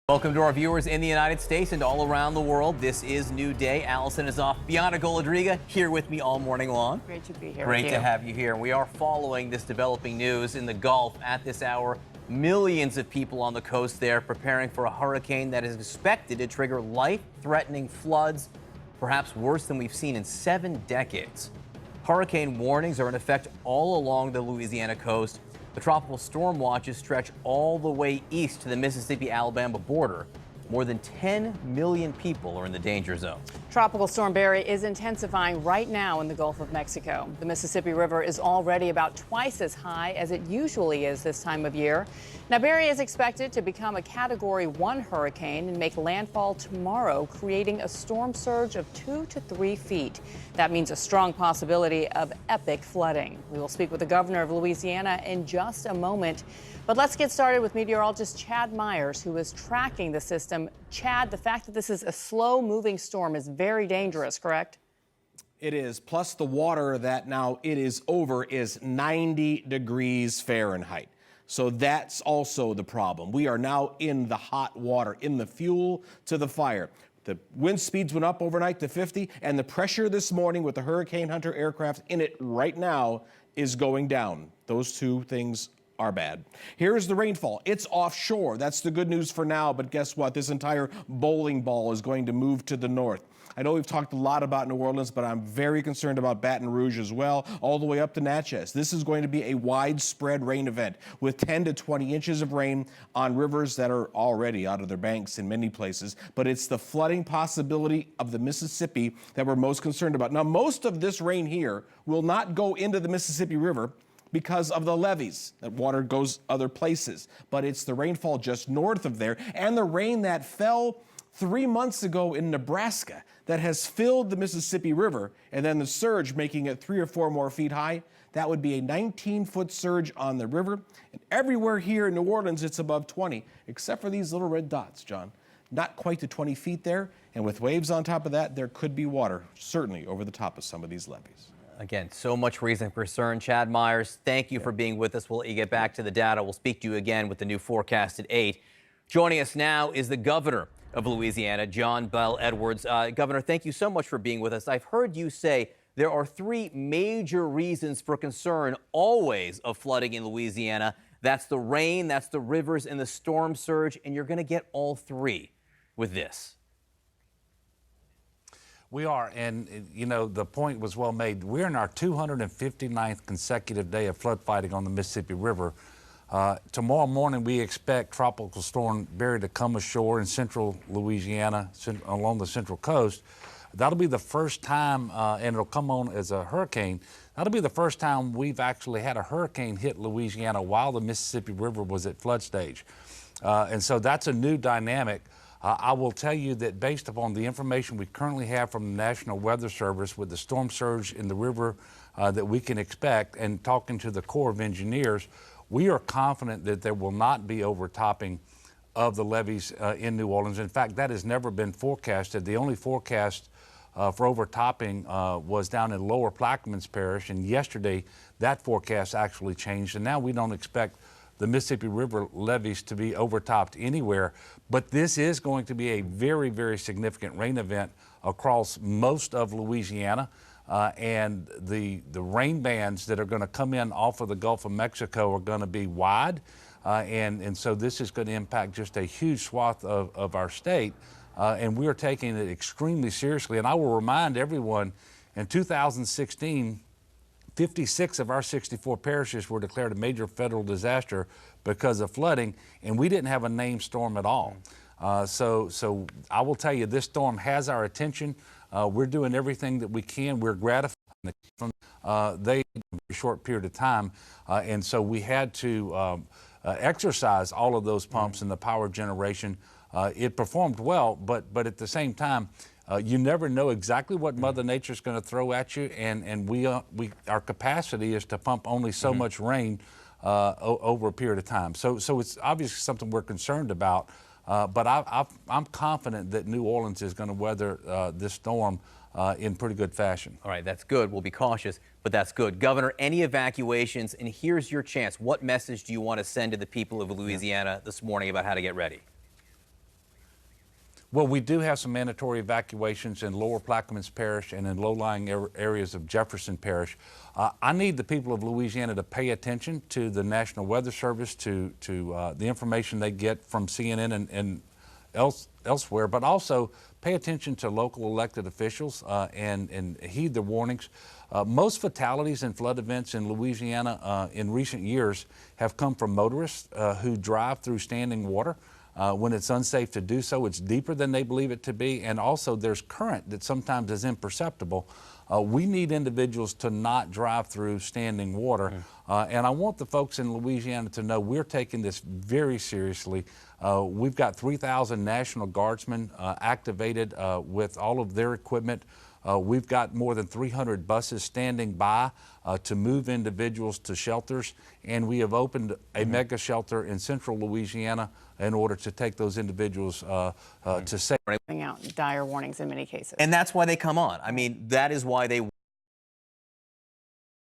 Welcome to our viewers in the United States and all around the world. This is New Day. Allison is off. Bianca Golodriga here with me all morning long. Great to be here. Great to have you here. We are following this developing news in the Gulf at this hour. Millions of people on the coast there preparing for a hurricane that is expected to trigger life-threatening floods, perhaps worse than we've seen in 7 decades. Hurricane warnings are in effect all along the Louisiana coast. The tropical storm watches stretch all the way east to the Mississippi-Alabama border. More than 10 million people are in the danger zone. Tropical Storm Barry is intensifying right now in the Gulf of Mexico. The Mississippi River is already about twice as high as it usually is this time of year. Now, Barry is expected to become a Category 1 hurricane and make landfall tomorrow, creating a storm surge of 2 to 3 feet. That means a strong possibility of epic flooding. We will speak with the governor of Louisiana in just a moment. But let's get started with meteorologist Chad Myers, who is tracking the system. Chad, the fact that this is a slow-moving storm is very dangerous, correct? It is. Plus, the water that now it is over is 90 degrees Fahrenheit. So that's also the problem. We are now in the hot water, in the fuel to the fire. The wind speeds went up overnight to 50, and the pressure this morning with the Hurricane Hunter aircraft in it right now is going down. Those two things are bad. Here's the rainfall. It's offshore. That's the good news for now, but guess what? This entire bowling ball is going to move to the north. I know we've talked a lot about New Orleans, but I'm very concerned about Baton Rouge as well, all the way up to Natchez. This is going to be a widespread rain event with 10 to 20 inches of rain on rivers that are already out of their banks in many places, but it's the flooding possibility of the Mississippi that we're most concerned about. Now, most of this rain here will not go into the Mississippi River because of the levees. That water goes other places, but it's the rainfall just north of there and the rain that fell 3 months ago in Nebraska that has filled the Mississippi River, and then the surge making it 3 or 4 more feet high. That would be a 19-foot surge on the river, and everywhere here in New Orleans it's above 20, except for these little red dots, John. Not quite to 20 feet there, and with waves on top of that, there could be water, certainly over the top of some of these levees. Again, so much reason for concern. Chad Myers, thank you for being with us. We'll let you get back to the data. We'll speak to you again with the new forecast at 8. Joining us now is the governor of Louisiana, John Bel Edwards. Governor, thank you so much for being with us. I've heard you say there are 3 major reasons for concern always of flooding in Louisiana. That's the rain, that's the rivers, and the storm surge, and you're going to get all 3 with this. We are, and you know, the point was well made. We're in our 259th consecutive day of flood fighting on the Mississippi River. Tomorrow morning, we expect Tropical Storm Barry to come ashore in central Louisiana, along the central coast. That'll be the first time, and it'll come on as a hurricane. That'll be the first time we've actually had a hurricane hit Louisiana while the Mississippi River was at flood stage. And so that's a new dynamic. I will tell you that based upon the information we currently have from the National Weather Service with the storm surge in the river that we can expect, and talking to the Corps of Engineers, we are confident that there will not be overtopping of the levees in New Orleans. In fact, that has never been forecasted. The only forecast for overtopping was down in Lower Plaquemines Parish, and yesterday that forecast actually changed, and now we don't expect the Mississippi River levees to be overtopped anywhere. But this is going to be a very, very significant rain event across most of Louisiana. And the rain bands that are going to come in off of the Gulf of Mexico are going to be wide. And so this is going to impact just a huge swath of our state. And we are taking it extremely seriously. And I will remind everyone, in 2016, 56 of our 64 parishes were declared a major federal disaster because of flooding, and we didn't have a named storm at all. So I will tell you, this storm has our attention. We're doing everything that we can. We're gratified from they in a short period of time, and so we had to exercise all of those pumps and the power generation. It performed well, but at the same time, you never know exactly what Mother Nature's going to throw at you, and our capacity is to pump only so much rain over a period of time. So it's obviously something we're concerned about, but I'm confident that New Orleans is going to weather this storm in pretty good fashion. All right, that's good. We'll be cautious, but that's good. Governor, any evacuations, and here's your chance. What message do you want to send to the people of Louisiana this morning about how to get ready? Well, we do have some mandatory evacuations in Lower Plaquemines Parish and in low-lying areas of Jefferson Parish. I need the people of Louisiana to pay attention to the National Weather Service, to the information they get from CNN and elsewhere, but also pay attention to local elected officials and heed the warnings. Most fatalities in flood events in Louisiana in recent years have come from motorists who drive through standing water. When it's unsafe to do so, it's deeper than they believe it to be, and also there's current that sometimes is imperceptible. We need individuals to not drive through standing water, and I want the folks in Louisiana to know we're taking this very seriously. We've got 3,000 National Guardsmen activated with all of their equipment. We've got more than 300 buses standing by to move individuals to shelters, and we have opened a mega shelter in central Louisiana in order to take those individuals to safety. Out dire warnings in many cases. And that's why they come on. I mean, that is why they